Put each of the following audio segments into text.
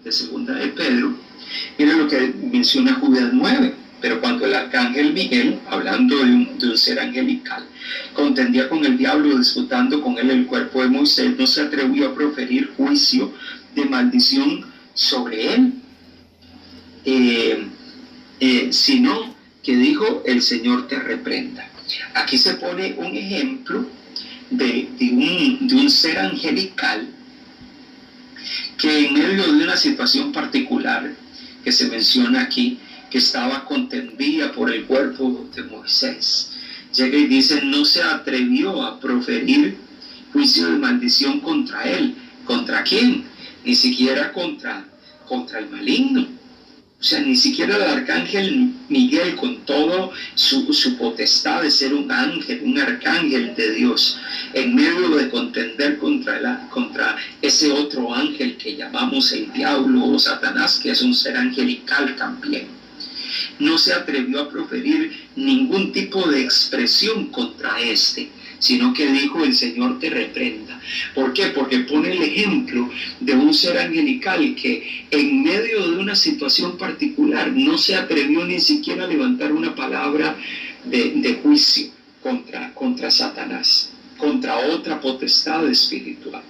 de segunda de Pedro, mira lo que menciona Judas 9. Pero cuando el arcángel Miguel, hablando de un ser angelical, contendía con el diablo, disputando con él el cuerpo de Moisés, no se atrevió a proferir juicio de maldición sobre él, sino que dijo: el Señor te reprenda. Aquí se pone un ejemplo de un ser angelical que en medio de una situación particular que se menciona aquí, que estaba contendida por el cuerpo de Moisés, llega y dice: no se atrevió a proferir juicio de maldición contra él. ¿Contra quién? Ni siquiera contra el maligno. O sea, ni siquiera el arcángel Miguel, con todo su potestad de ser un ángel, un arcángel de Dios, en medio de contender contra ese otro ángel que llamamos el diablo o Satanás, que es un ser angelical también, no se atrevió a proferir ningún tipo de expresión contra este, sino que dijo: el Señor te reprenda. ¿Por qué? Porque pone el ejemplo de un ser angelical que en medio de una situación particular no se atrevió ni siquiera a levantar una palabra de juicio contra Satanás, contra otra potestad espiritual.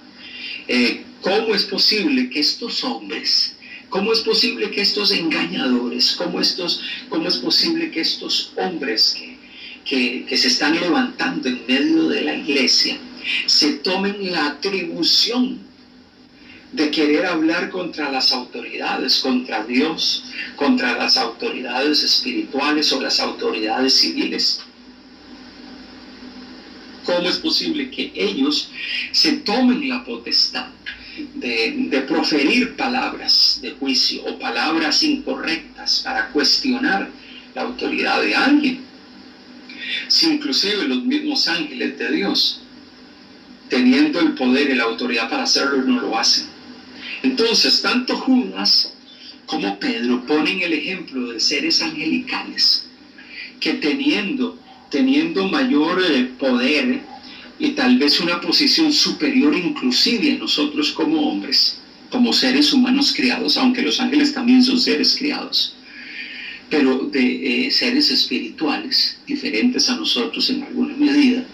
¿Cómo es posible que estos hombres, cómo es posible que estos engañadores, cómo es posible que estos hombres que se están levantando en medio de la iglesia se tomen la atribución de querer hablar contra las autoridades, contra Dios, contra las autoridades espirituales o las autoridades civiles? ¿Cómo es posible que ellos se tomen la potestad de proferir palabras de juicio o palabras incorrectas para cuestionar la autoridad de alguien? Si inclusive los mismos ángeles de Dios, teniendo el poder y la autoridad para hacerlo, no lo hacen. Entonces, tanto Judas como Pedro ponen el ejemplo de seres angelicales que teniendo mayor poder y tal vez una posición superior inclusive a nosotros como hombres, como seres humanos criados, aunque los ángeles también son seres criados, pero de seres espirituales, diferentes a nosotros en alguna medida,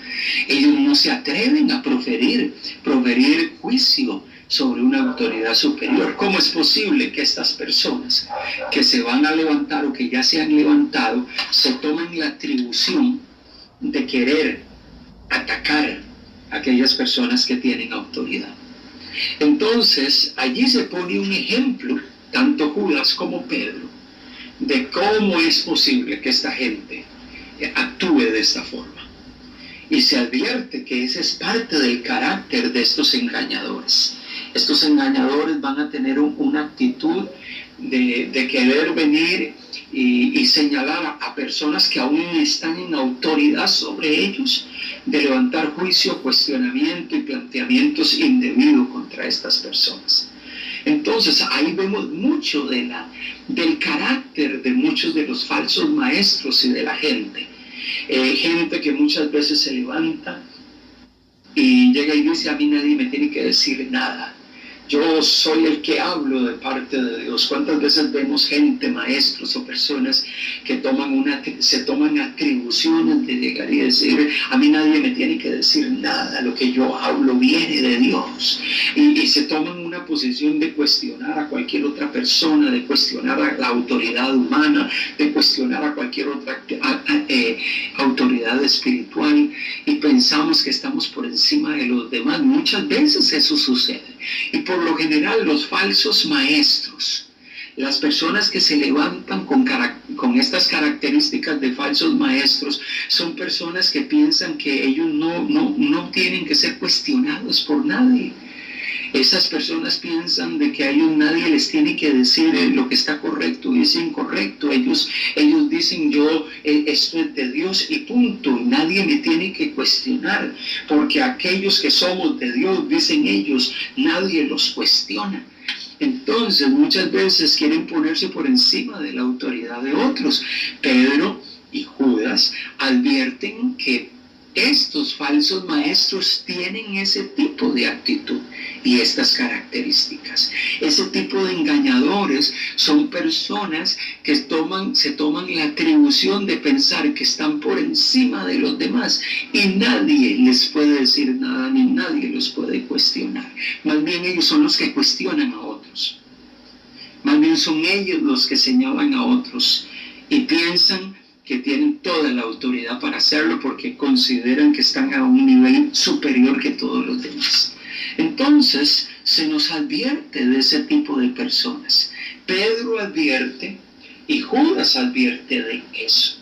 ellos no se atreven a proferir juicio sobre una autoridad superior. ¿Cómo es posible que estas personas que se van a levantar o que ya se han levantado se tomen la atribución de querer atacar a aquellas personas que tienen autoridad? Entonces, allí se pone un ejemplo, tanto Judas como Pedro, de cómo es posible que esta gente actúe de esta forma. Y se advierte que ese es parte del carácter de estos engañadores. Estos engañadores van a tener una actitud de querer venir y señalar a personas que aún están en autoridad sobre ellos, de levantar juicio, cuestionamiento y planteamientos indebidos contra estas personas. Entonces ahí vemos mucho del carácter de muchos de los falsos maestros y de la gente. Gente que muchas veces se levanta y llega y dice: a mí nadie me tiene que decir nada, yo soy el que hablo de parte de Dios. ¿Cuántas veces vemos gente, maestros o personas que se toman atribuciones de llegar y decir: a mí nadie me tiene que decir nada, lo que yo hablo viene de Dios? Y se toman una posición de cuestionar a cualquier otra persona, de cuestionar a la autoridad humana, de cuestionar a cualquier otra autoridad espiritual, y pensamos que estamos por encima de los demás. Muchas veces eso sucede. Y por lo general los falsos maestros, las personas que se levantan con estas características de falsos maestros, son personas que piensan que ellos no tienen que ser cuestionados por nadie. Esas personas piensan de que a ellos nadie les tiene que decir lo que está correcto y es incorrecto. Ellos dicen: esto es de Dios y punto, nadie me tiene que cuestionar, porque aquellos que somos de Dios, dicen ellos, nadie los cuestiona. Entonces muchas veces quieren ponerse por encima de la autoridad de otros. Pedro y Judas advierten que Estos falsos maestros tienen ese tipo de actitud y estas características. Ese tipo de engañadores son personas que se toman la atribución de pensar que están por encima de los demás y nadie les puede decir nada ni nadie los puede cuestionar. Más bien ellos son los que cuestionan a otros. Más bien son ellos los que señalan a otros y piensan que tienen toda la autoridad para hacerlo porque consideran que están a un nivel superior que todos los demás. Entonces, se nos advierte de ese tipo de personas. Pedro advierte y Judas advierte de eso.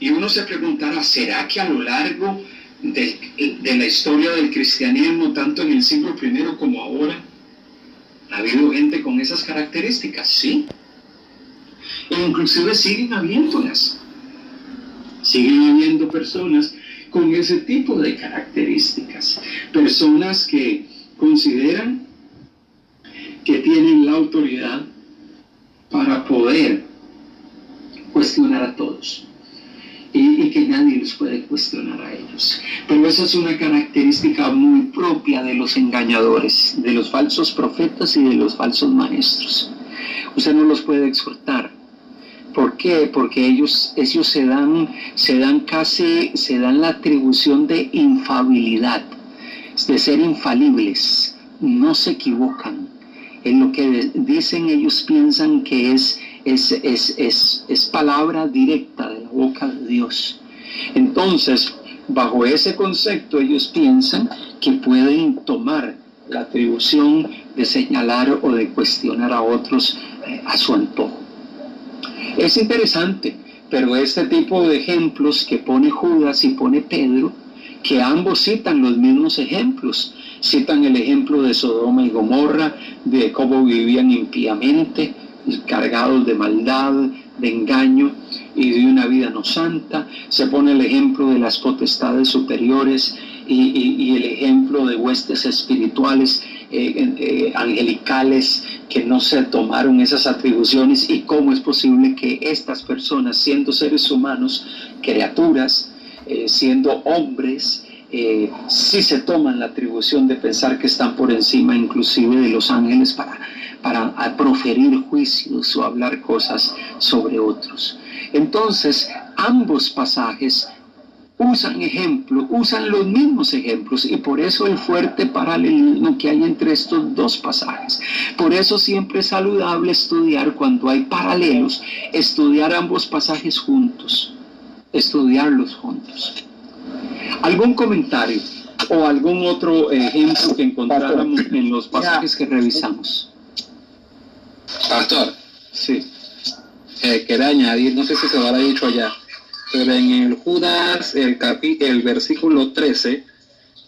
Y uno se preguntará, ¿será que a lo largo de la historia del cristianismo, tanto en el siglo I como ahora, ha habido gente con esas características? Sí. E inclusive siguen habiéndolas. Siguen habiendo personas con ese tipo de características. Personas que consideran que tienen la autoridad para poder cuestionar a todos. Y que nadie los puede cuestionar a ellos. Pero esa es una característica muy propia de los engañadores, de los falsos profetas y de los falsos maestros. Usted no los puede exhortar. ¿Por qué? Porque ellos se dan la atribución de infalibilidad, de ser infalibles, no se equivocan. En lo que dicen ellos piensan que es palabra directa de la boca de Dios. Entonces, bajo ese concepto ellos piensan que pueden tomar la atribución de señalar o de cuestionar a otros a su antojo. Es interesante, pero este tipo de ejemplos que pone Judas y pone Pedro, que ambos citan los mismos ejemplos, citan el ejemplo de Sodoma y Gomorra, de cómo vivían impíamente, cargados de maldad, de engaño y de una vida no santa. Se pone el ejemplo de las potestades superiores y el ejemplo de huestes espirituales angelicales que no se tomaron esas atribuciones, y cómo es posible que estas personas, siendo seres humanos, criaturas, siendo hombres, sí se toman la atribución de pensar que están por encima inclusive de los ángeles para proferir juicios o hablar cosas sobre otros. Entonces, ambos pasajes usan los mismos ejemplos, y por eso el fuerte paralelismo que hay entre estos dos pasajes. Por eso siempre es saludable estudiar, cuando hay paralelos, estudiar ambos pasajes juntos, estudiarlos juntos. ¿Algún comentario o algún otro ejemplo que encontráramos en los pasajes que revisamos? Pastor, sí. Quería añadir, no sé si se lo habrá dicho allá, pero en el Judas, el versículo 13,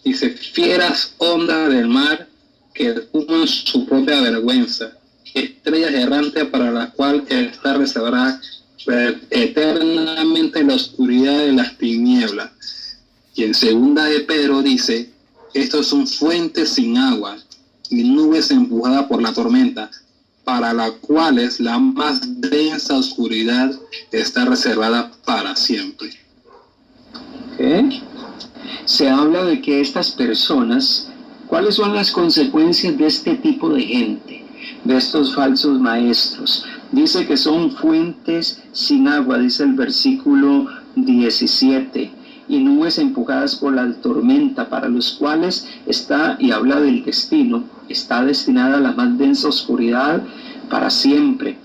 dice: fieras ondas del mar que espuman su propia vergüenza, estrellas errantes para la cual está reservada eternamente la oscuridad de las tinieblas. Y en segunda de Pedro dice: estos son fuentes sin agua y nubes empujadas por la tormenta, para las cuales la más densa oscuridad está reservada para siempre. ¿Okay? Se habla de que estas personas, ¿cuáles son las consecuencias de este tipo de gente, de estos falsos maestros? Dice que son fuentes sin agua, dice el versículo 17, y nubes empujadas por la tormenta, para los cuales está, y habla del destino, está destinada a la más densa oscuridad para siempre.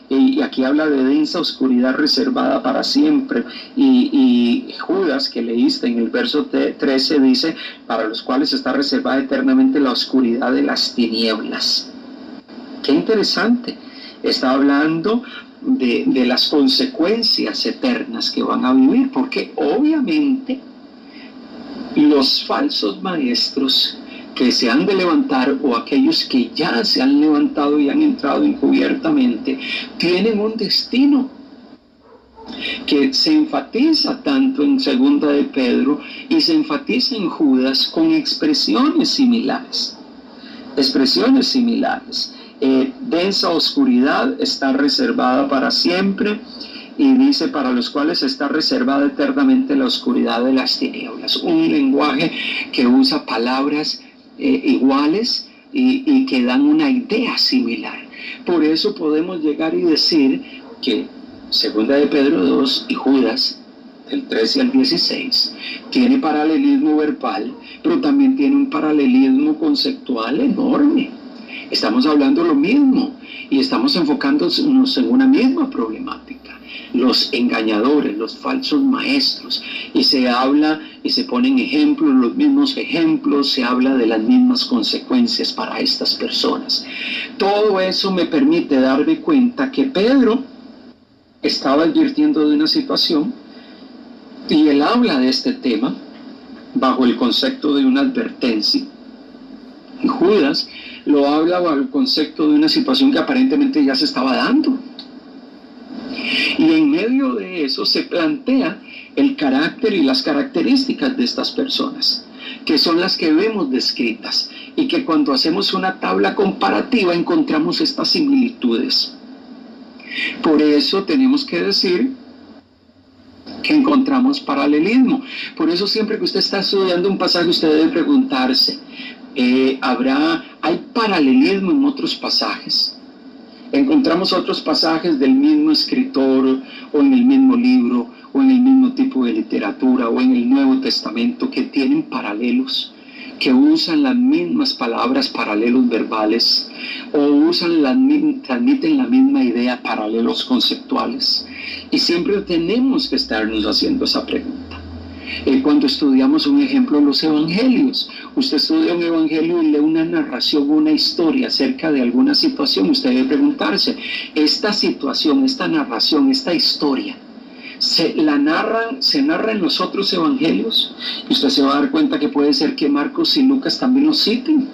Y aquí habla de densa oscuridad reservada para siempre. Y Judas, que leíste en el verso 13, dice: para los cuales está reservada eternamente la oscuridad de las tinieblas. Qué interesante. Está hablando de las consecuencias eternas que van a vivir, porque obviamente los falsos maestros que se han de levantar, o aquellos que ya se han levantado y han entrado encubiertamente, tienen un destino que se enfatiza tanto en segunda de Pedro y se enfatiza en Judas con expresiones similares. Densa oscuridad está reservada para siempre, y dice, para los cuales está reservada eternamente la oscuridad de las tinieblas. Un lenguaje que usa palabras iguales y que dan una idea similar. Por eso podemos llegar y decir que Segunda de Pedro 2 y Judas, del 13 al 16, tiene paralelismo verbal, pero también tiene un paralelismo conceptual enorme. Estamos hablando lo mismo y estamos enfocándonos en una misma problemática. Los engañadores, los falsos maestros, y se habla y se ponen ejemplos, los mismos ejemplos, se habla de las mismas consecuencias para estas personas. Todo eso me permite darme cuenta que Pedro estaba advirtiendo de una situación y él habla de este tema bajo el concepto de una advertencia. Y Judas lo habla bajo el concepto de una situación que aparentemente ya se estaba dando. Y en medio de eso se plantea el carácter y las características de estas personas, que son las que vemos descritas, y que cuando hacemos una tabla comparativa encontramos estas similitudes. Por eso tenemos que decir que encontramos paralelismo. Por eso siempre que usted está estudiando un pasaje, usted debe preguntarse, ¿hay paralelismo en otros pasajes? Encontramos otros pasajes del mismo escritor, o en el mismo libro, o en el mismo tipo de literatura, o en el Nuevo Testamento, que tienen paralelos, que usan las mismas palabras, paralelos verbales, o transmiten la misma idea, paralelos conceptuales. Y siempre tenemos que estarnos haciendo esa pregunta. Cuando estudiamos un ejemplo, los evangelios, usted estudia un evangelio y lee una narración, una historia acerca de alguna situación, usted debe preguntarse, esta situación, esta narración, esta historia, ¿se narra en los otros evangelios? Y usted se va a dar cuenta que puede ser que Marcos y Lucas también los citen,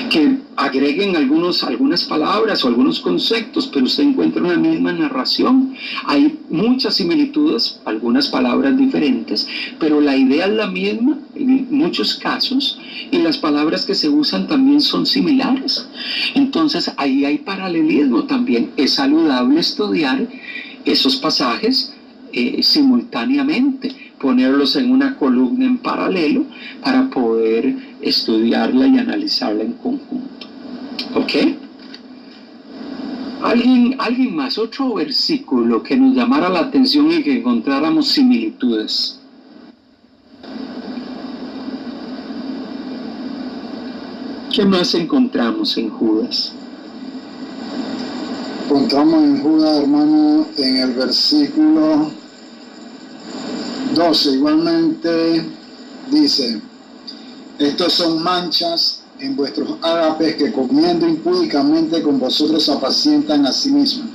que agreguen algunas palabras o algunos conceptos, pero usted encuentra una misma narración. Hay muchas similitudes, algunas palabras diferentes, pero la idea es la misma en muchos casos, y las palabras que se usan también son similares. Entonces ahí hay paralelismo también. Es saludable estudiar esos pasajes simultáneamente, ponerlos en una columna en paralelo para poder estudiarla y analizarla en conjunto. ¿Ok? ¿Alguien más? Otro versículo que nos llamara la atención y que encontráramos similitudes. ¿Qué más encontramos en Judas? Encontramos en Judas, hermano, en el versículo 12, igualmente dice, estos son manchas en vuestros ágapes que comiendo impúdicamente con vosotros apacientan a sí mismos.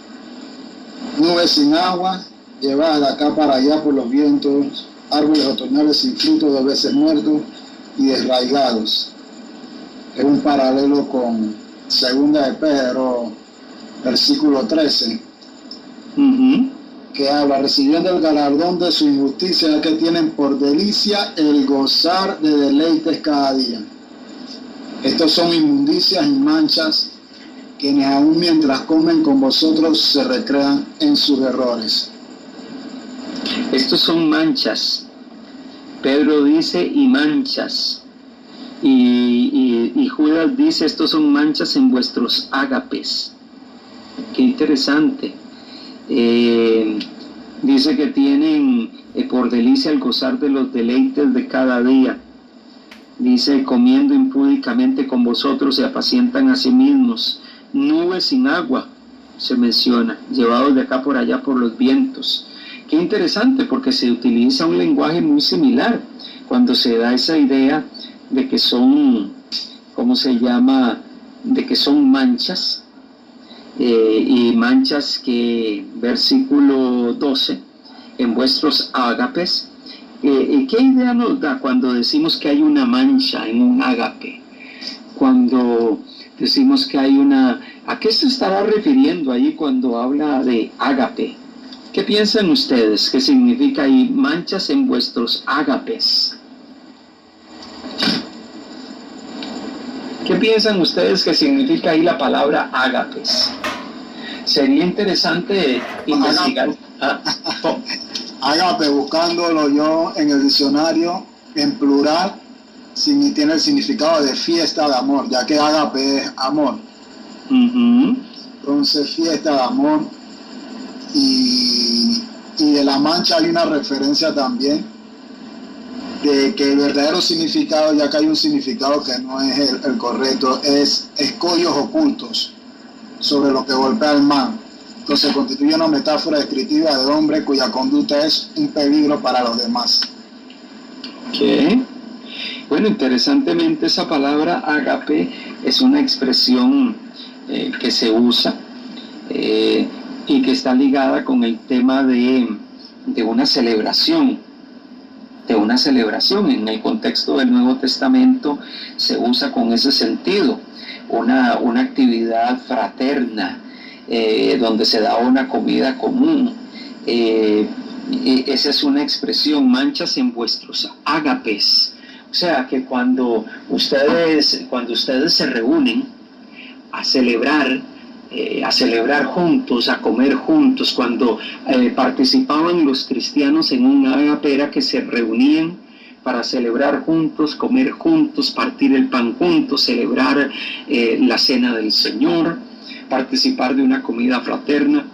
Nubes sin agua, llevadas de acá para allá por los vientos, árboles otoñales sin fruto, 2 veces muertos y desraigados. Es un paralelo con Segunda de Pedro, versículo 13. Que habla, recibiendo el galardón de su injusticia, que tienen por delicia el gozar de deleites cada día. Estos son inmundicias y manchas, quienes aún mientras comen con vosotros se recrean en sus errores. Estos son manchas. Pedro dice, y manchas. Y Judas dice, estos son manchas en vuestros ágapes. Qué interesante. Dice que tienen por delicia el gozar de los deleites de cada día. Dice, comiendo impúdicamente con vosotros se apacientan a sí mismos. Nubes sin agua, se menciona, llevados de acá por allá por los vientos. Qué interesante, porque se utiliza un lenguaje muy similar cuando se da esa idea de que son, ¿cómo se llama?, de que son manchas. Y manchas que, versículo 12, en vuestros ágapes. ¿Qué idea nos da cuando decimos que hay una mancha en un ágape? Cuando decimos que hay una... ¿A qué se estará refiriendo ahí cuando habla de ágape? ¿Qué piensan ustedes? ¿Qué significa ahí manchas en vuestros ágapes? ¿Qué piensan ustedes que significa ahí la palabra ágapes? sería interesante investigar. Ágape, buscándolo yo en el diccionario, en plural, tiene el significado de fiesta de amor, ya que ágape es amor. Entonces, fiesta de amor. Y de la mancha hay una referencia también de que el verdadero significado, ya que hay un significado que no es el correcto, es escollos ocultos sobre lo que golpea al mar. Entonces constituye una metáfora descriptiva de hombre cuya conducta es un peligro para los demás. Okay. Bueno, interesantemente esa palabra ágape es una expresión que se usa y que está ligada con el tema de una celebración. En el contexto del Nuevo Testamento se usa con ese sentido, una actividad fraterna, donde se da una comida común. Esa es una expresión, manchas en vuestros ágapes. O sea que cuando ustedes se reúnen a celebrar juntos, a comer juntos, cuando participaban los cristianos en un ágape, era que se reunían para celebrar juntos, comer juntos, partir el pan juntos, celebrar la cena del Señor, participar de una comida fraterna.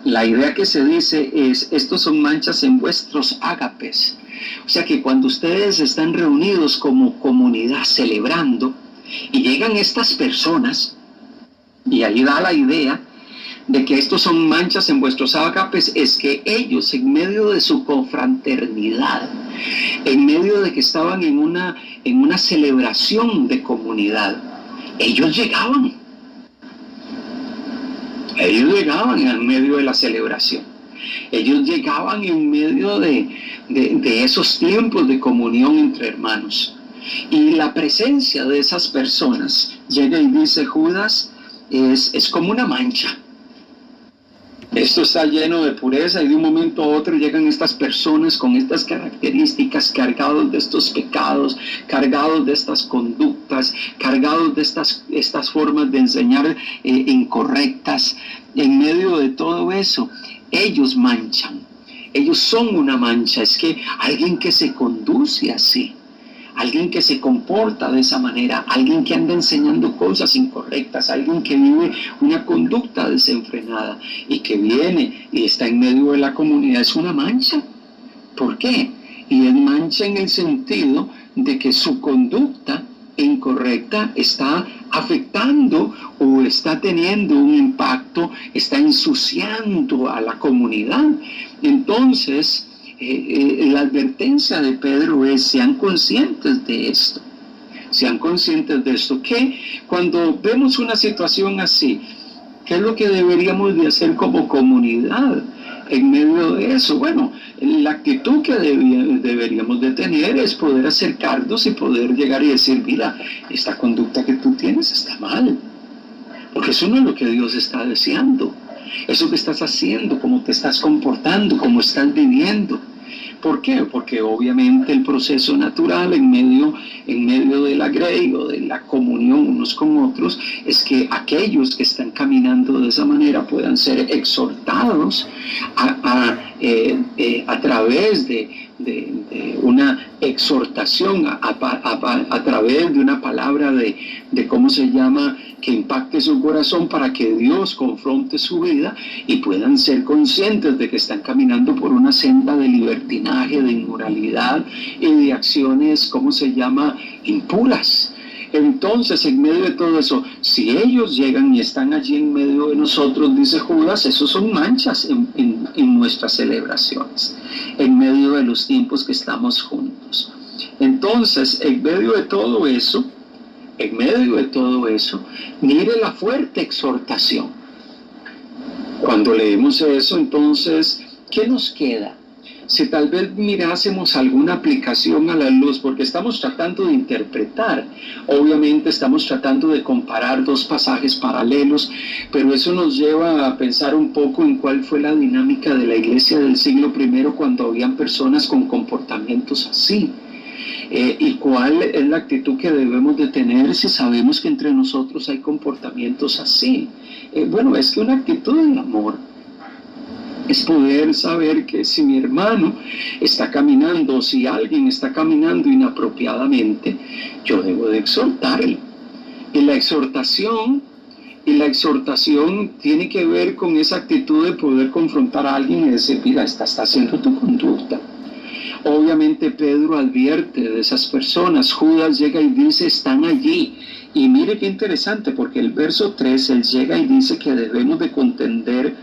La idea que se dice es, estos son manchas en vuestros ágapes. O sea que cuando ustedes están reunidos como comunidad celebrando y llegan estas personas, y ahí da la idea de que estos son manchas en vuestros ágapes, es que ellos, en medio de su confraternidad, en medio de que estaban en una celebración de comunidad, ellos llegaban en medio de la celebración. Ellos llegaban en medio de esos tiempos de comunión entre hermanos. Y la presencia de esas personas, llega y dice Judas, es como una mancha. Esto está lleno de pureza y de un momento a otro llegan estas personas con estas características, cargados de estos pecados, cargados de estas conductas, cargados de estas formas de enseñar incorrectas. En medio de todo eso, ellos manchan. Ellos son una mancha. Es que alguien que se conduce así, alguien que se comporta de esa manera, alguien que anda enseñando cosas incorrectas, alguien que vive una conducta desenfrenada y que viene y está en medio de la comunidad, es una mancha. ¿Por qué? Y es mancha en el sentido de que su conducta incorrecta está afectando o está teniendo un impacto, está ensuciando a la comunidad. Entonces, la advertencia de Pedro es, sean conscientes de esto, que cuando vemos una situación así, ¿qué es lo que deberíamos de hacer como comunidad en medio de eso? Bueno, la actitud que deberíamos de tener es poder acercarnos y poder llegar y decir, mira, esta conducta que tú tienes está mal, porque eso no es lo que Dios está deseando. Eso que estás haciendo, cómo te estás comportando, cómo estás viviendo. ¿Por qué? Porque obviamente el proceso natural en medio de la grey o de la comunión unos con otros es que aquellos que están caminando de esa manera puedan ser exhortados a través de una exhortación, a través de una palabra de cómo se llama, que impacte su corazón para que Dios confronte su vida y puedan ser conscientes de que están caminando por una senda de libertinaje, de inmoralidad y de acciones, ¿cómo se llama?, impuras. Entonces, en medio de todo eso, si ellos llegan y están allí en medio de nosotros, dice Judas, esos son manchas en nuestras celebraciones, en medio de los tiempos que estamos juntos. Entonces, en medio de todo eso, mire la fuerte exhortación. Cuando leemos eso, entonces, ¿qué nos queda? Si tal vez mirásemos alguna aplicación a la luz, porque estamos tratando de interpretar, obviamente estamos tratando de comparar dos pasajes paralelos, pero eso nos lleva a pensar un poco en cuál fue la dinámica de la iglesia del siglo I cuando habían personas con comportamientos así. ¿Y cuál es la actitud que debemos de tener si sabemos que entre nosotros hay comportamientos así? Bueno, es que una actitud de amor es poder saber que si mi hermano está caminando, o si alguien está caminando inapropiadamente, yo debo de exhortarlo. Y la exhortación tiene que ver con esa actitud de poder confrontar a alguien y decir, mira, está haciendo tu conducta. Obviamente Pedro advierte de esas personas. Judas llega y dice, están allí. Y mire qué interesante, porque el verso 3, él llega y dice que debemos de contender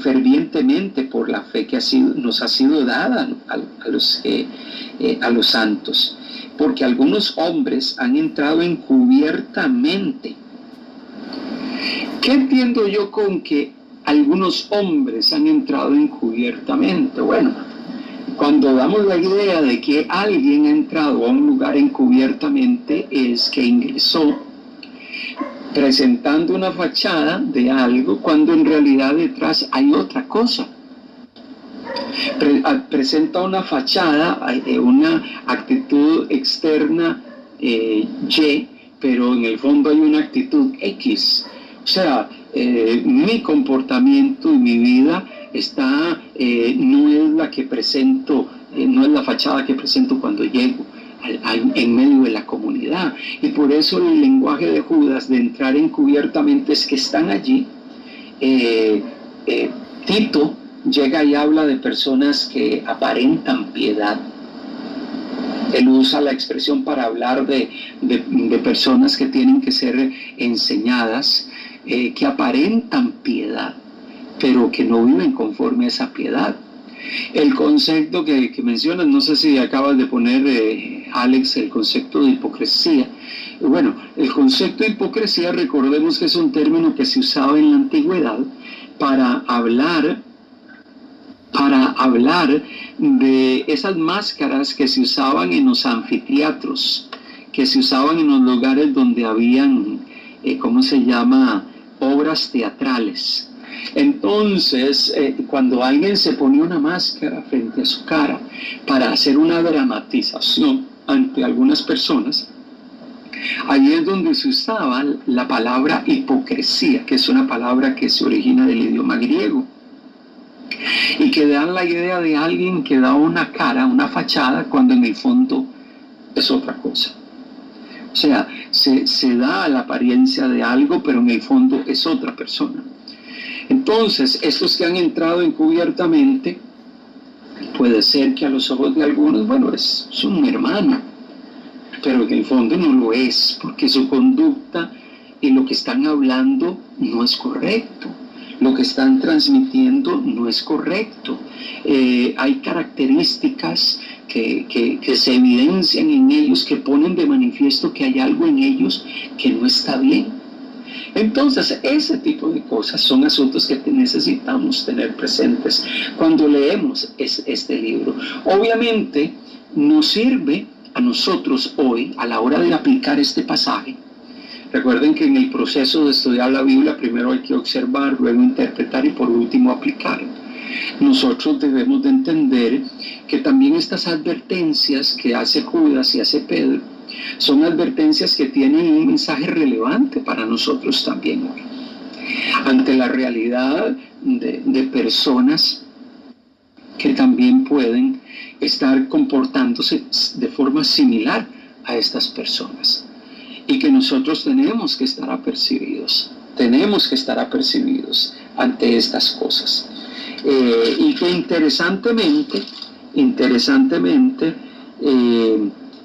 fervientemente por la fe que nos ha sido dada a los santos. Porque algunos hombres han entrado encubiertamente. ¿Qué entiendo yo con que algunos hombres han entrado encubiertamente? Bueno, cuando damos la idea de que alguien ha entrado a un lugar encubiertamente, es que ingresó presentando una fachada de algo, cuando en realidad detrás hay otra cosa. Presenta una fachada, una actitud externa Y, pero en el fondo hay una actitud X. O sea, mi comportamiento y mi vida no es la que presento, no es la fachada que presento cuando llego en medio de la comunidad. Y por eso el lenguaje de Judas de entrar encubiertamente es que están allí. Tito llega y habla de personas que aparentan piedad. Él usa la expresión para hablar de personas que tienen que ser enseñadas, que aparentan piedad, pero que no viven conforme a esa piedad. El concepto que mencionas, no sé si acabas de poner, Alex, el concepto de hipocresía. Bueno, el concepto de hipocresía, recordemos que es un término que se usaba en la antigüedad para hablar de esas máscaras que se usaban en los anfiteatros, que se usaban en los lugares donde habían, obras teatrales. Entonces, cuando alguien se ponía una máscara frente a su cara para hacer una dramatización ante algunas personas, ahí es donde se usaba la palabra hipocresía, que es una palabra que se origina del idioma griego, y que dan la idea de alguien que da una cara, una fachada, cuando en el fondo es otra cosa. O sea, se da la apariencia de algo, pero en el fondo es otra persona. Entonces, estos que han entrado encubiertamente, puede ser que a los ojos de algunos, bueno, es un hermano, pero en el fondo no lo es, porque su conducta y lo que están hablando no es correcto. Lo que están transmitiendo no es correcto. Hay características que se evidencian en ellos, que ponen de manifiesto que hay algo en ellos que no está bien. Entonces, ese tipo de cosas son asuntos que necesitamos tener presentes cuando leemos este libro. Obviamente, nos sirve a nosotros hoy, a la hora de aplicar este pasaje. Recuerden que en el proceso de estudiar la Biblia, primero hay que observar, luego interpretar y por último aplicar. Nosotros debemos de entender que también estas advertencias que hace Judas y hace Pedro son advertencias que tienen un mensaje relevante para nosotros también hoy. Ante la realidad de personas que también pueden estar comportándose de forma similar a estas personas. Y que nosotros tenemos que estar apercibidos ante estas cosas. Y que interesantemente,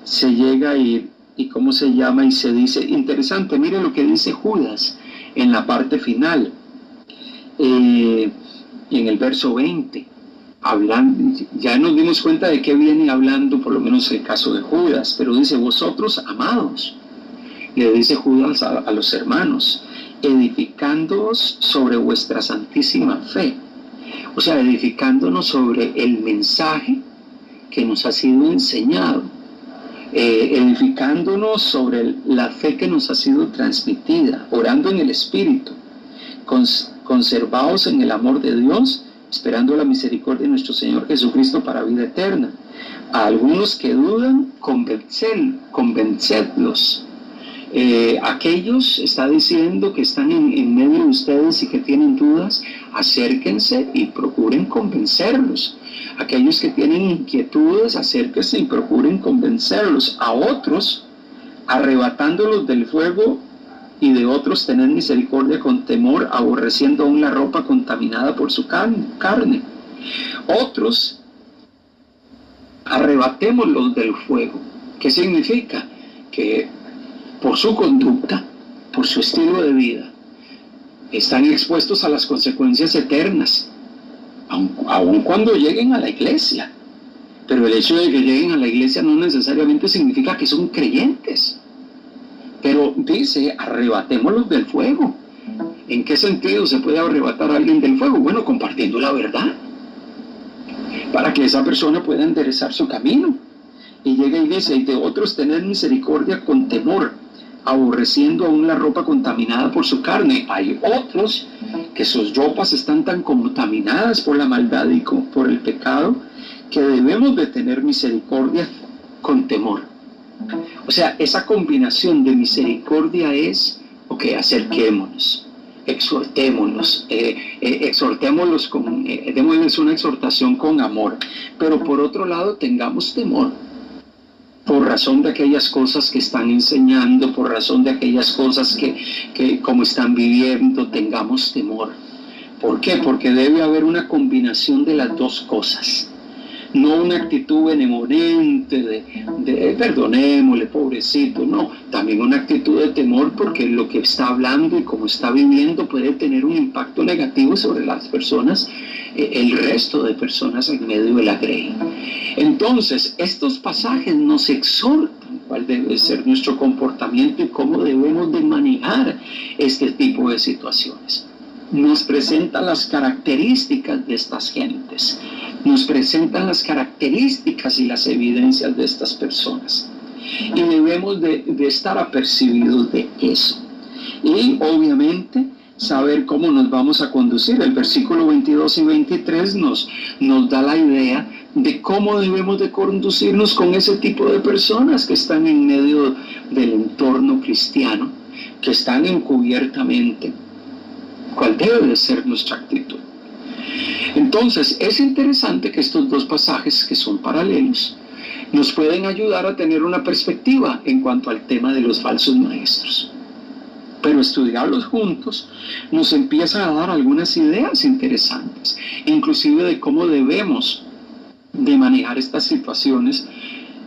se llega a ir, y se dice, interesante, mire lo que dice Judas en la parte final, en el verso 20, ya nos dimos cuenta de que viene hablando, por lo menos el caso de Judas, pero dice, vosotros, amados, le dice Judas a los hermanos, edificándoos sobre vuestra santísima fe. O sea, edificándonos sobre el mensaje que nos ha sido enseñado, edificándonos sobre la fe que nos ha sido transmitida, orando en el Espíritu, conservados en el amor de Dios, esperando la misericordia de nuestro Señor Jesucristo para vida eterna. A algunos que dudan, convencedlos. Aquellos, está diciendo, que están en medio de ustedes y que tienen dudas, acérquense y procuren convencerlos. Aquellos que tienen inquietudes, acérquense y procuren convencerlos. A otros, arrebatándolos del fuego, y de otros tener misericordia con temor, aborreciendo aún la ropa contaminada por su carne. Otros, arrebatémoslos del fuego. ¿Qué significa? Que por su conducta, por su estilo de vida, están expuestos a las consecuencias eternas, aun cuando lleguen a la iglesia. Pero el hecho de que lleguen a la iglesia no necesariamente significa que son creyentes. Pero dice, arrebatémoslos del fuego. ¿En qué sentido se puede arrebatar a alguien del fuego? Bueno, compartiendo la verdad, para que esa persona pueda enderezar su camino. Y llega y dice, y de otros tener misericordia con temor, aborreciendo aún la ropa contaminada por su carne. Hay otros que sus ropas están tan contaminadas por la maldad y por el pecado, que debemos de tener misericordia con temor. O sea, esa combinación de misericordia es, acerquémonos, exhortémonos, exhortémoslos démosles una exhortación con amor, pero por otro lado tengamos temor, por razón de aquellas cosas que están enseñando, por razón de aquellas cosas que como están viviendo, tengamos temor. ¿Por qué? Porque debe haber una combinación de las dos cosas. No una actitud benevolente de perdonémosle, pobrecito, no, también una actitud de temor, porque lo que está hablando y como está viviendo puede tener un impacto negativo sobre las personas, el resto de personas en medio de la grey. Entonces, estos pasajes nos exhortan cuál debe ser nuestro comportamiento y cómo debemos de manejar este tipo de situaciones. Nos presentan las características de estas gentes, nos presentan las características y las evidencias de estas personas, y debemos de estar apercibidos de eso, y obviamente saber cómo nos vamos a conducir. El versículo 22 y 23 nos da la idea de cómo debemos de conducirnos con ese tipo de personas que están en medio del entorno cristiano, que están encubiertamente. ¿Cuál debe de ser nuestra actitud? Entonces, es interesante que estos dos pasajes, que son paralelos, nos pueden ayudar a tener una perspectiva en cuanto al tema de los falsos maestros. Pero estudiarlos juntos nos empieza a dar algunas ideas interesantes, inclusive de cómo debemos de manejar estas situaciones,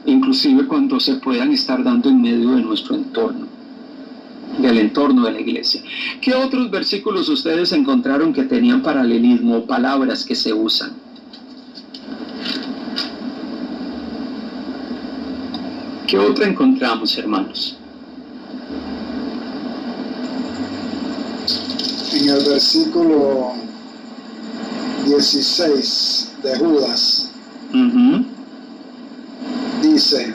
inclusive cuando se puedan estar dando en medio de nuestro entorno, del entorno de la iglesia. ¿Qué otros versículos ustedes encontraron que tenían paralelismo, palabras que se usan? ¿Qué otra encontramos, hermanos? En el versículo 16 de Judas, dice: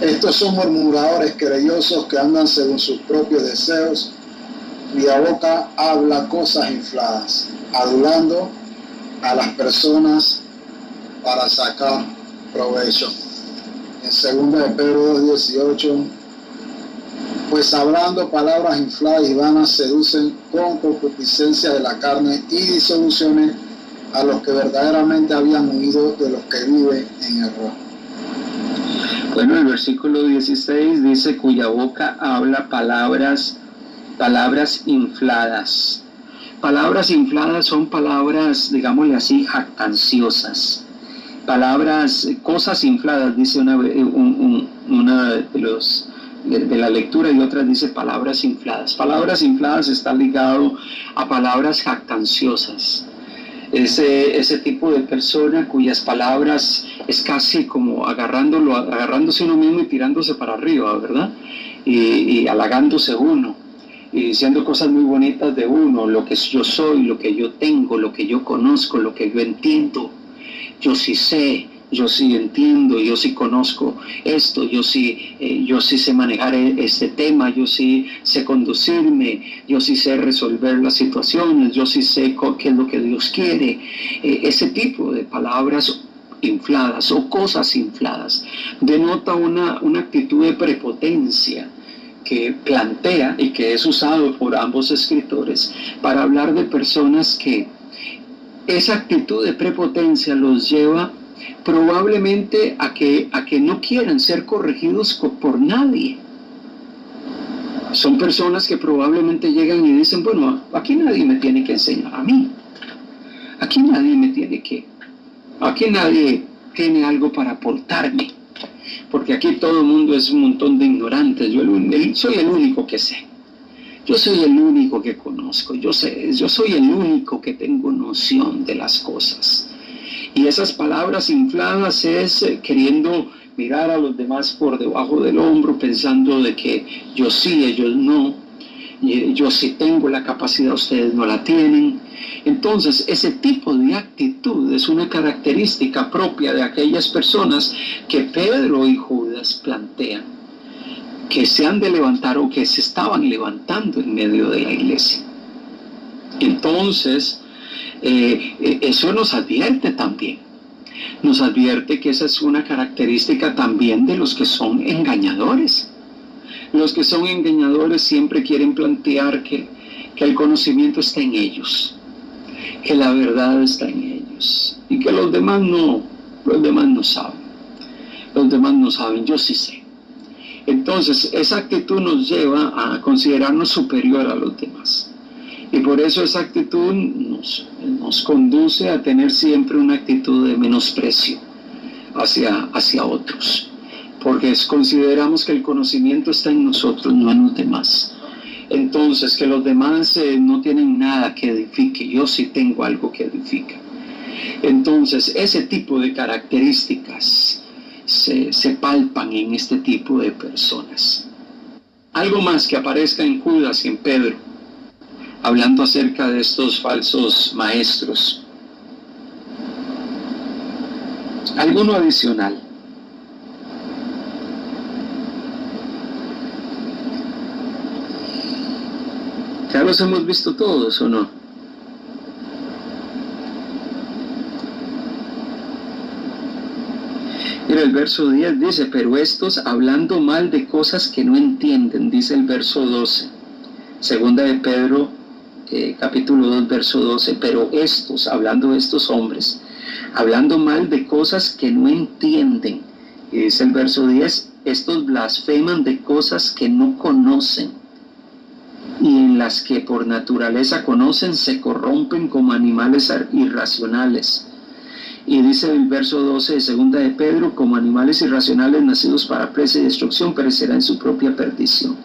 estos son murmuradores querellosos que andan según sus propios deseos, cuya boca habla cosas infladas, adulando a las personas para sacar provecho. En 2 de Pedro 2:18, pues hablando palabras infladas y vanas seducen con concupiscencia de la carne y disoluciones a los que verdaderamente habían huido de los que viven en error. Bueno, el versículo 16 dice, cuya boca habla palabras infladas. Palabras infladas son palabras, digámosle así, jactanciosas. Palabras, cosas infladas, dice una de la lectura, y otra dice palabras infladas. Palabras infladas está ligado a palabras jactanciosas. Ese tipo de persona cuyas palabras es casi como agarrándose uno mismo y tirándose para arriba, ¿verdad? Y halagándose uno, y diciendo cosas muy bonitas de uno, lo que yo soy, lo que yo tengo, lo que yo conozco, lo que yo entiendo. Yo sí sé, yo sí entiendo, yo sí conozco esto, yo sí sé manejar este tema, yo sí sé conducirme, yo sí sé resolver las situaciones, yo sí sé qué es lo que Dios quiere. Ese tipo de palabras infladas o cosas infladas denota una actitud de prepotencia que plantea y que es usado por ambos escritores para hablar de personas que esa actitud de prepotencia los lleva probablemente a que no quieran ser corregidos por nadie. Son personas que probablemente llegan y dicen, bueno, aquí nadie me tiene que enseñar a mí. Aquí nadie tiene algo para aportarme. Porque aquí todo el mundo es un montón de ignorantes. Yo soy el único que sé. Yo soy el único que conozco. Yo soy el único que tengo noción de las cosas. Y esas palabras infladas es queriendo mirar a los demás por debajo del hombro, pensando de que yo sí, ellos no. Yo sí tengo la capacidad, ustedes no la tienen. Entonces, ese tipo de actitud es una característica propia de aquellas personas que Pedro y Judas plantean, que se han de levantar o que se estaban levantando en medio de la iglesia. Entonces, eso nos advierte también. Nos advierte que esa es una característica también de los que son engañadores. Los que son engañadores siempre quieren plantear que el conocimiento está en ellos, que la verdad está en ellos y que los demás no saben. Los demás no saben, yo sí sé. Entonces, esa actitud nos lleva a considerarnos superior a los demás. Y por eso esa actitud nos conduce a tener siempre una actitud de menosprecio hacia otros. Porque consideramos que el conocimiento está en nosotros, no en los demás. Entonces, que los demás no tienen nada que edifique, yo sí tengo algo que edifica. Entonces, ese tipo de características se palpan en este tipo de personas. Algo más que aparezca en Judas y en Pedro, hablando acerca de estos falsos maestros. Alguno adicional. ¿Ya los hemos visto todos o no? Mira, el verso 10 dice, pero estos hablando mal de cosas que no entienden, dice el verso 12. Segunda de Pedro, capítulo 2, verso 12, pero estos, hablando de estos hombres, hablando mal de cosas que no entienden, y dice el verso 10, estos blasfeman de cosas que no conocen, y en las que por naturaleza conocen se corrompen como animales irracionales. Y dice el verso 12 de segunda de Pedro, como animales irracionales nacidos para presa y destrucción, perecerán en su propia perdición.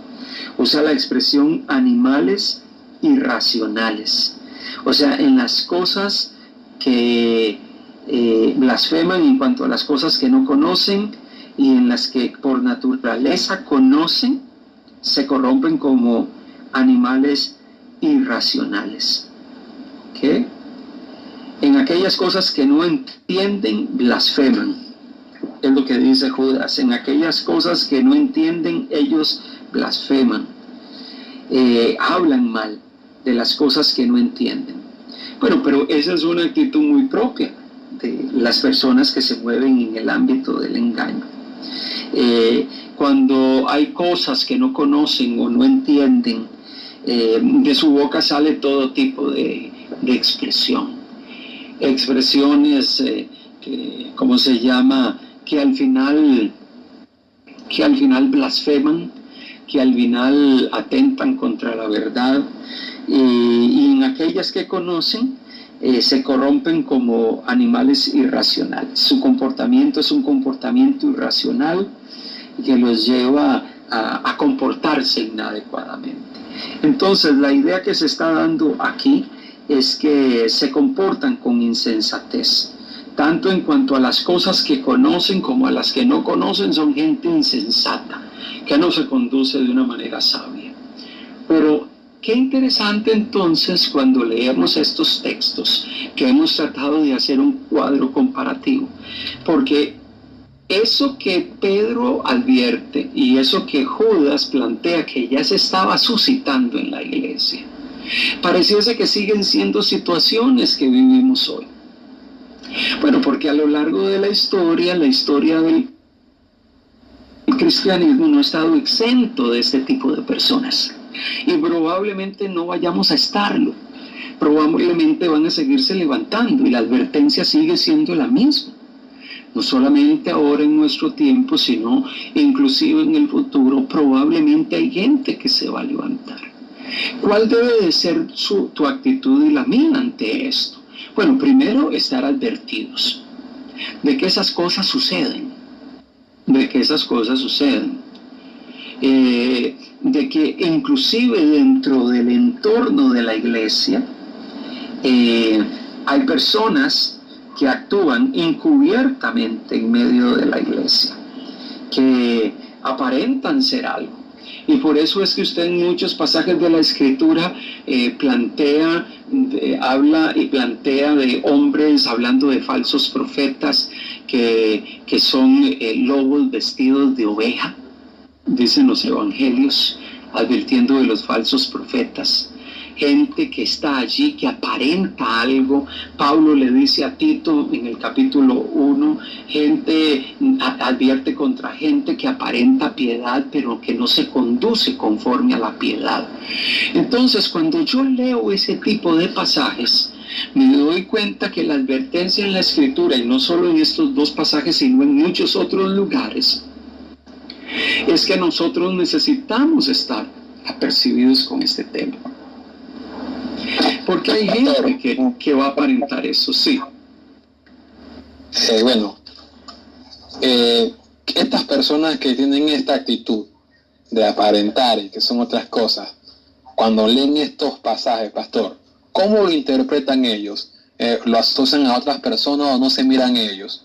Usa la expresión animales irracionales. O sea, en las cosas que blasfeman en cuanto a las cosas que no conocen, y en las que por naturaleza conocen, se corrompen como animales irracionales. ¿Qué? En aquellas cosas que no entienden, blasfeman. Es lo que dice Judas. En aquellas cosas que no entienden, ellos blasfeman. Hablan mal de las cosas que no entienden. Bueno, pero esa es una actitud muy propia de las personas que se mueven en el ámbito del engaño. Cuando hay cosas que no conocen o no entienden, de su boca sale todo tipo de expresión. Expresiones, ¿cómo se llama? Que al final blasfeman, que al final atentan contra la verdad, y en aquellas que conocen se corrompen como animales irracionales. Su comportamiento es un comportamiento irracional que los lleva a comportarse inadecuadamente. Entonces, la idea que se está dando aquí es que se comportan con insensatez, tanto en cuanto a las cosas que conocen como a las que no conocen. Son gente insensata, que no se conduce de una manera sabia. Pero qué interesante entonces cuando leemos estos textos, que hemos tratado de hacer un cuadro comparativo, porque eso que Pedro advierte y eso que Judas plantea que ya se estaba suscitando en la iglesia, pareciese que siguen siendo situaciones que vivimos hoy. Bueno, porque a lo largo de la historia del cristianismo no ha estado exento de este tipo de personas. Y probablemente no vayamos a estarlo. Probablemente van a seguirse levantando y la advertencia sigue siendo la misma. No solamente ahora en nuestro tiempo, sino inclusive en el futuro, probablemente hay gente que se va a levantar. ¿Cuál debe de ser tu actitud y la mía ante esto? Bueno, primero, estar advertidos de que esas cosas suceden. De que inclusive dentro del entorno de la iglesia hay personas que actúan encubiertamente en medio de la iglesia, que aparentan ser algo. Y por eso es que usted en muchos pasajes de la Escritura habla de hombres hablando de falsos profetas que son lobos vestidos de oveja, dicen los evangelios, advirtiendo de los falsos profetas. Gente que está allí, que aparenta algo. Pablo le dice a Tito en el capítulo 1, advierte contra gente que aparenta piedad, pero que no se conduce conforme a la piedad. Entonces, cuando yo leo ese tipo de pasajes, me doy cuenta que la advertencia en la Escritura, y no solo en estos dos pasajes, sino en muchos otros lugares, es que nosotros necesitamos estar apercibidos con este tema. Porque hay gente que va a aparentar eso, sí. Estas personas que tienen esta actitud de aparentar y que son otras cosas, cuando leen estos pasajes, pastor, ¿cómo lo interpretan ellos? ¿Lo asocian a otras personas o no se miran ellos?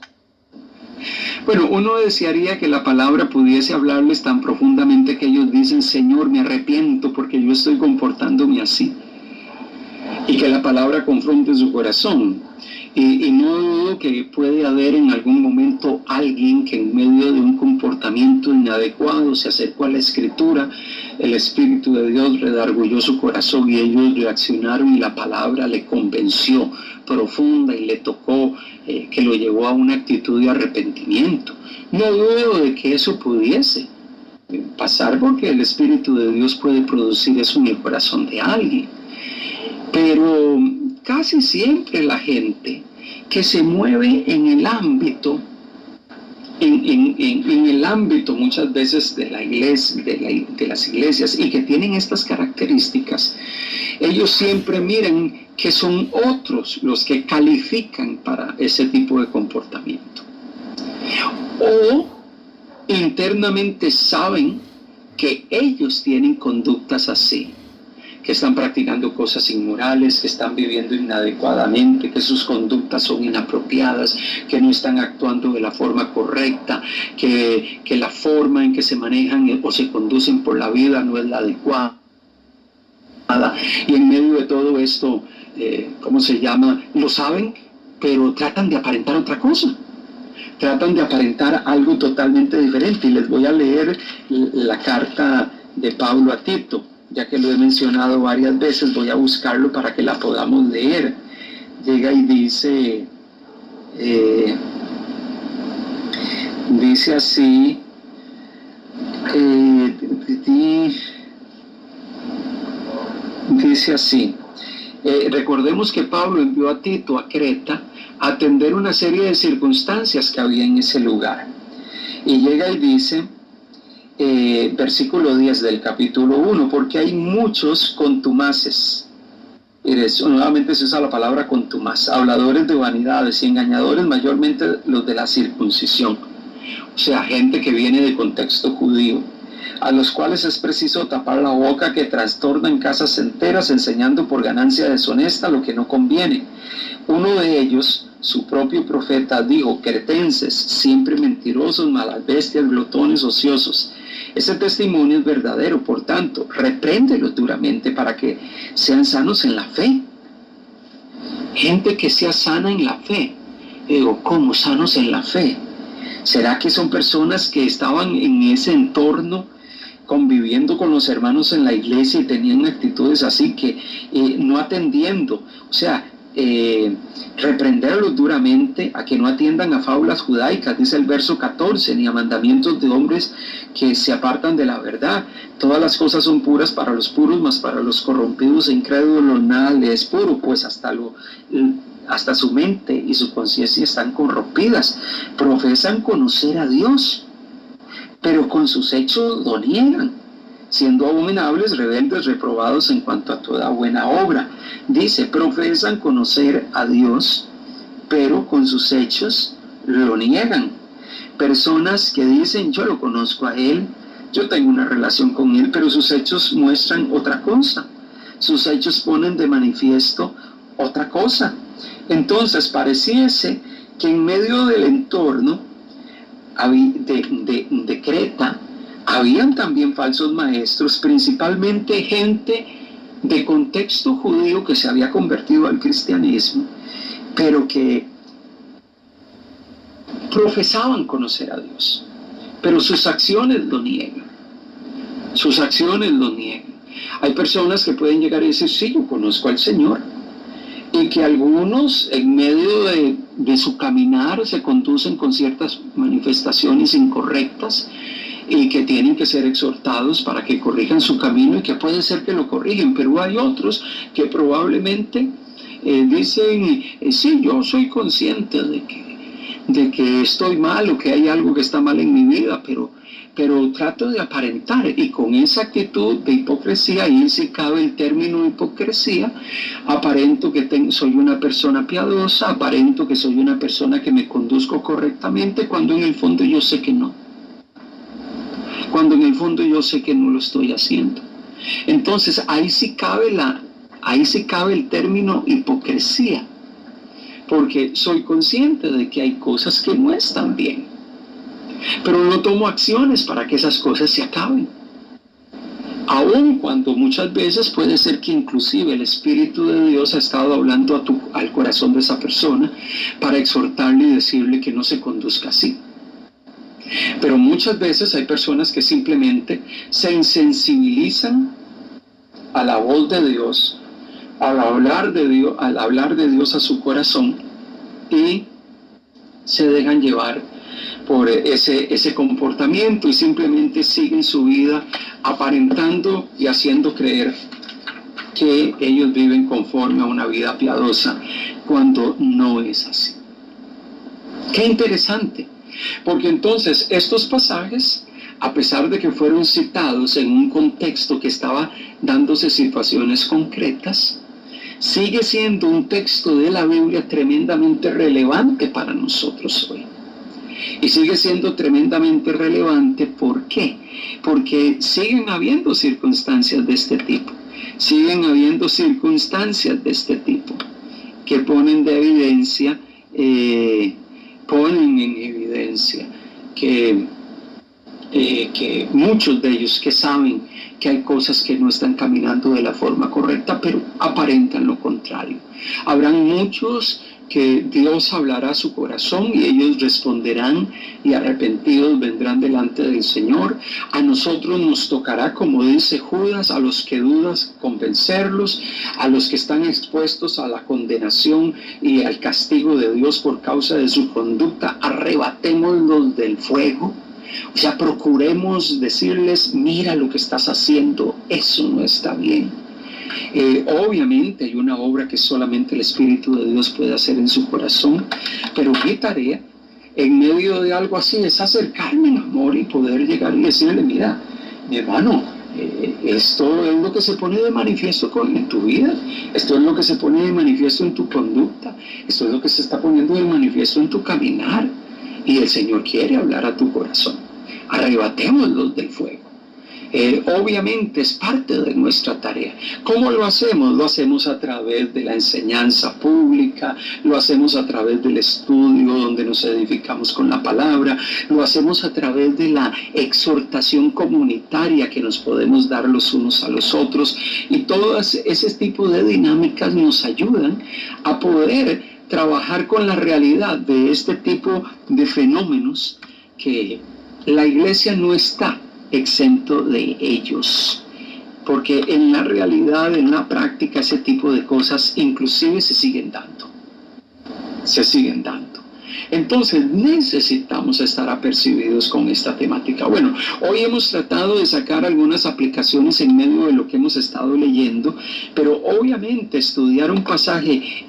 Bueno, uno desearía que la palabra pudiese hablarles tan profundamente que ellos dicen: Señor, me arrepiento porque yo estoy comportándome así. Y que la palabra confronte su corazón. Y no dudo que puede haber en algún momento alguien que en medio de un comportamiento inadecuado se acercó a la Escritura, el Espíritu de Dios redargulló su corazón y ellos reaccionaron y la palabra le convenció profunda y le tocó, que lo llevó a una actitud de arrepentimiento. No dudo de que eso pudiese pasar, porque el Espíritu de Dios puede producir eso en el corazón de alguien. Pero casi siempre la gente que se mueve en el ámbito, en el ámbito muchas veces de la iglesia, de las iglesias, y que tienen estas características, ellos siempre miran que son otros los que califican para ese tipo de comportamiento. O internamente saben que ellos tienen conductas así, que están practicando cosas inmorales, que están viviendo inadecuadamente, que sus conductas son inapropiadas, que no están actuando de la forma correcta, que la forma en que se manejan o se conducen por la vida no es la adecuada. Y en medio de todo esto, lo saben, pero tratan de aparentar otra cosa. Tratan de aparentar algo totalmente diferente. Y les voy a leer la carta de Pablo a Tito. Ya que lo he mencionado varias veces, voy a buscarlo para que la podamos leer. Llega y dice así, dice así, recordemos que Pablo envió a Tito a Creta a atender una serie de circunstancias que había en ese lugar. Y llega y dice, versículo 10 del capítulo 1, porque hay muchos contumaces. Nuevamente se usa la palabra contumaz, habladores de vanidades y engañadores, mayormente los de la circuncisión, o sea, gente que viene de contexto judío, a los cuales es preciso tapar la boca, que trastornan casas enteras, enseñando por ganancia deshonesta lo que no conviene. Uno de ellos, su propio profeta, dijo: cretenses, siempre mentirosos, malas bestias, glotones, ociosos. Ese testimonio es verdadero, por tanto, repréndelos duramente para que sean sanos en la fe. Gente que sea sana en la fe. Digo, ¿cómo sanos en la fe? ¿Será que son personas que estaban en ese entorno conviviendo con los hermanos en la iglesia y tenían actitudes así que no atendiendo? O sea, reprenderlos duramente a que no atiendan a fábulas judaicas, dice el verso 14, ni a mandamientos de hombres que se apartan de la verdad. Todas las cosas son puras para los puros, mas para los corrompidos e incrédulos nada le es puro, pues hasta su mente y su conciencia están corrompidas. Profesan conocer a Dios, pero con sus hechos lo niegan, siendo abominables, rebeldes, reprobados en cuanto a toda buena obra. Dice, profesan conocer a Dios, pero con sus hechos lo niegan. Personas que dicen, yo lo conozco a Él, yo tengo una relación con Él, pero sus hechos muestran otra cosa. Sus hechos ponen de manifiesto otra cosa. Entonces pareciese que en medio del entorno de Creta habían también falsos maestros, principalmente gente de contexto judío que se había convertido al cristianismo, pero que profesaban conocer a Dios, pero sus acciones lo niegan. Sus acciones lo niegan. Hay personas que pueden llegar y decir, sí, yo conozco al Señor, y que algunos en medio de su caminar se conducen con ciertas manifestaciones incorrectas y que tienen que ser exhortados para que corrijan su camino, y que puede ser que lo corrigen, pero hay otros que probablemente dicen, sí, yo soy consciente de que estoy mal o que hay algo que está mal en mi vida, pero trato de aparentar, y con esa actitud de hipocresía, ahí sí cabe el término hipocresía, aparento que soy una persona piadosa, aparento que soy una persona que me conduzco correctamente, cuando en el fondo yo sé que no. Cuando en el fondo yo sé que no lo estoy haciendo. Entonces ahí sí cabe el término hipocresía, porque soy consciente de que hay cosas que no están bien, pero no tomo acciones para que esas cosas se acaben. Aun cuando muchas veces puede ser que inclusive el Espíritu de Dios ha estado hablando al corazón de esa persona para exhortarle y decirle que no se conduzca así. Pero muchas veces hay personas que simplemente se insensibilizan a la voz de Dios, al hablar de Dios a su corazón, y se dejan llevar por ese comportamiento y simplemente siguen su vida aparentando y haciendo creer que ellos viven conforme a una vida piadosa, cuando no es así. Qué interesante, porque entonces estos pasajes, a pesar de que fueron citados en un contexto que estaba dándose situaciones concretas, sigue siendo un texto de la Biblia tremendamente relevante para nosotros hoy. Y sigue siendo tremendamente relevante, ¿por qué? Porque siguen habiendo circunstancias de este tipo. Siguen habiendo circunstancias de este tipo que ponen en evidencia que muchos de ellos que saben que hay cosas que no están caminando de la forma correcta, pero aparentan lo contrario. Habrán muchos que Dios hablará a su corazón y ellos responderán y arrepentidos vendrán delante del Señor. A nosotros nos tocará, como dice Judas, a los que dudas convencerlos, a los que están expuestos a la condenación y al castigo de Dios por causa de su conducta, arrebatémoslos del fuego. O sea, procuremos decirles, mira lo que estás haciendo, eso no está bien. Obviamente hay una obra que solamente el Espíritu de Dios puede hacer en su corazón, pero mi tarea en medio de algo así es acercarme en amor y poder llegar y decirle, mira, mi hermano, esto es lo que se pone de manifiesto en tu vida, esto es lo que se pone de manifiesto en tu conducta, esto es lo que se está poniendo de manifiesto en tu caminar, y el Señor quiere hablar a tu corazón. Arrebatémoslos del fuego. Obviamente es parte de nuestra tarea. ¿Cómo lo hacemos? Lo hacemos a través de la enseñanza pública, lo hacemos a través del estudio donde nos edificamos con la palabra, lo hacemos a través de la exhortación comunitaria que nos podemos dar los unos a los otros, y todo ese tipo de dinámicas nos ayudan a poder trabajar con la realidad de este tipo de fenómenos que la iglesia no está exento de ellos, porque en la realidad, en la práctica, ese tipo de cosas inclusive se siguen dando. Entonces necesitamos estar apercibidos con esta temática. Bueno, hoy hemos tratado de sacar algunas aplicaciones en medio de lo que hemos estado leyendo, pero obviamente estudiar un pasaje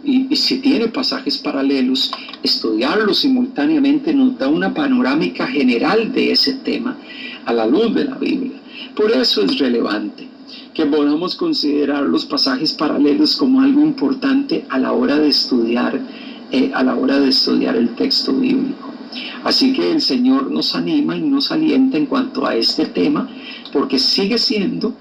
y si tiene pasajes paralelos, estudiarlos simultáneamente nos da una panorámica general de ese tema a la luz de la Biblia. Por eso es relevante que podamos considerar los pasajes paralelos como algo importante a la hora de estudiar el texto bíblico. Así que el Señor nos anima y nos alienta en cuanto a este tema, porque sigue siendo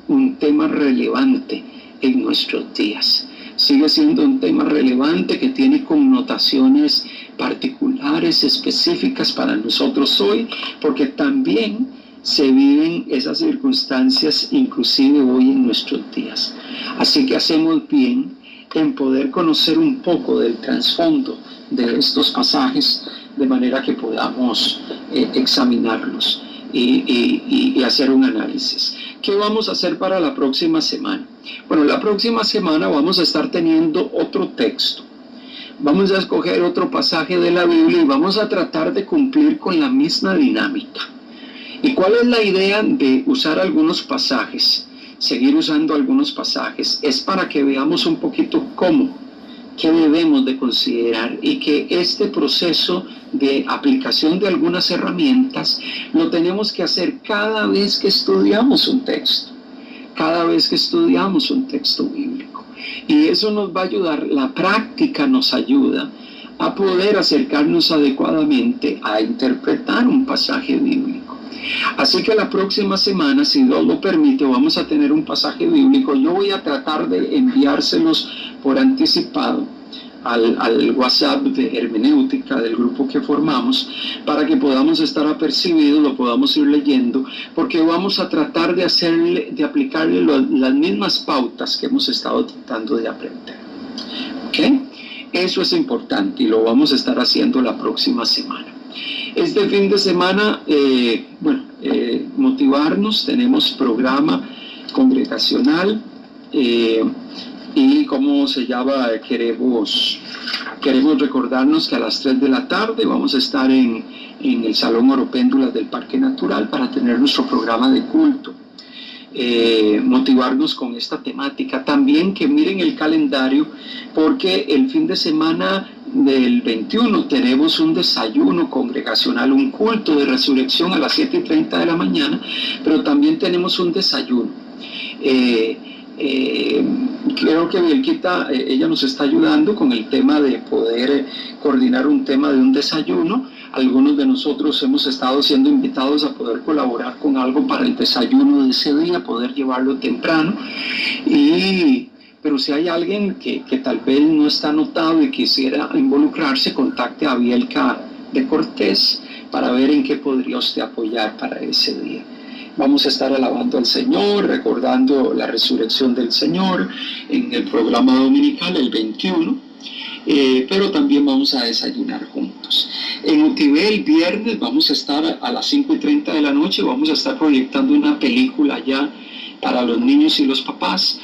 un tema relevante en nuestros días. Sigue siendo un tema relevante que tiene connotaciones particulares, específicas para nosotros hoy, porque también se viven esas circunstancias inclusive hoy en nuestros días. Así que hacemos bien en poder conocer un poco del trasfondo de estos pasajes, de manera que podamos examinarlos y hacer un análisis. ¿Qué vamos a hacer para la próxima semana? Bueno, la próxima semana vamos a estar teniendo otro texto. Vamos a escoger otro pasaje de la Biblia y vamos a tratar de cumplir con la misma dinámica. ¿Y cuál es la idea de usar algunos pasajes? Seguir usando algunos pasajes. Es para que veamos un poquito qué debemos de considerar, y que este proceso de aplicación de algunas herramientas lo tenemos que hacer cada vez que estudiamos un texto. Cada vez que estudiamos un texto bíblico. Y eso nos va a ayudar, la práctica nos ayuda a poder acercarnos adecuadamente a interpretar un pasaje bíblico. Así que la próxima semana, si Dios lo permite, vamos a tener un pasaje bíblico. Yo voy a tratar de enviárselos por anticipado al WhatsApp de hermenéutica del grupo que formamos, para que podamos estar apercibidos, lo podamos ir leyendo, porque vamos a tratar de aplicarle las mismas pautas que hemos estado tratando de aprender. ¿Ok? Eso es importante y lo vamos a estar haciendo la próxima semana. Este fin de semana, motivarnos, tenemos programa congregacional, y como se llama, queremos recordarnos que a las 3 de la tarde vamos a estar en el Salón Oropéndulas del Parque Natural para tener nuestro programa de culto. Motivarnos con esta temática. También que miren el calendario, porque el fin de semana del 21 tenemos un desayuno congregacional, un culto de resurrección a las 7:30 de la mañana, pero también tenemos un desayuno. Creo que Bielquita, ella nos está ayudando con el tema de poder coordinar un tema de un desayuno. Algunos de nosotros hemos estado siendo invitados a poder colaborar con algo para el desayuno de ese día, poder llevarlo temprano. Pero si hay alguien que tal vez no está anotado y quisiera involucrarse, contacte a Bielka de Cortés para ver en qué podría usted apoyar para ese día. Vamos a estar alabando al Señor, recordando la resurrección del Señor en el programa dominical el 21, pero también vamos a desayunar juntos. En Utibé el viernes vamos a estar a las 5:30 de la noche, vamos a estar proyectando una película ya para los niños y los papás.